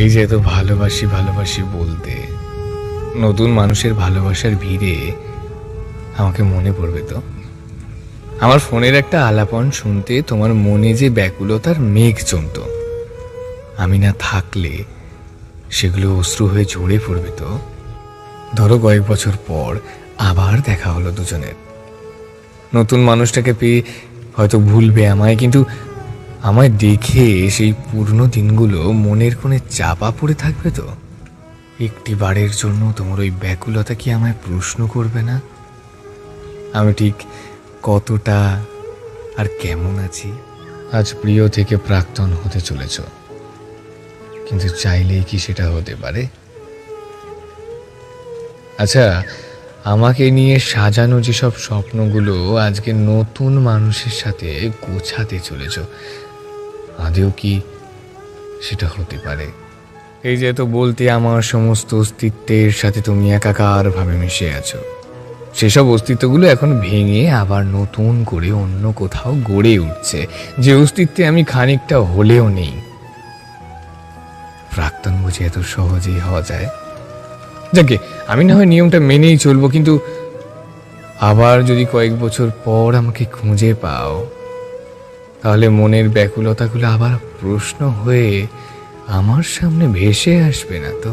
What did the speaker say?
এই যে এত ভালোবাসি ভালোবাসি বলতে, নতুন মানুষের ভালোবাসার ভিড়ে আমাকে মনে পড়বে তো আমার ফোনের একটা আলাপন শুনতে তোমার মনে যে ব্যাকুলতার মেঘ জমত, আমি না থাকলে সেগুলো অশ্রু হয়ে ঝরে পড়বে তো। ধরো কয়েক বছর পর আবার দেখা হলো দুজনের, নতুন মানুষটাকে পেয়ে হয়তো ভুলবে আমায়, কিন্তু আমায় দেখে সেই পুরনো দিনগুলো মনের কোণে চাপা পড়ে থাকবে তো। একটি বারের জন্য তোমার ওই ব্যাকুলতা কি আমায় প্রশ্ন করবে না আমি ঠিক কতটা আর কেমন আছি? আজ প্রিয় থেকে প্রাক্তন হতে চলেছ, কিন্তু চাইলেই কি সেটা হতে পারে? আচ্ছা, আমাকে নিয়ে সাজানো যেসব স্বপ্নগুলো আজকে নতুন মানুষের সাথে গোছাতে চলেছ, আদেও কি সেটা হতে পারে? এই যে তো বলতে আমার সমস্ত অস্তিত্বের সাথে তুমি একাকার ভাবে মিশে আছো, সেসব অস্তিত্বগুলো এখন ভেঙে আবার নতুন করে অন্য কোথাও গড়ে উঠছে, যে অস্তিত্বে আমি খানিকটা হলেও নেই। প্রাক্তন বুঝে এত সহজেই হওয়া যায়? যাকে আমি না হয় নিয়মটা মেনেই চলবো, কিন্তু আবার যদি কয়েক বছর পর আমাকে খুঁজে পাও, তাহলে মনের ব্যাকুলতাগুলো আবার প্রশ্ন হয়ে আমার সামনে ভেসে আসবে না তো?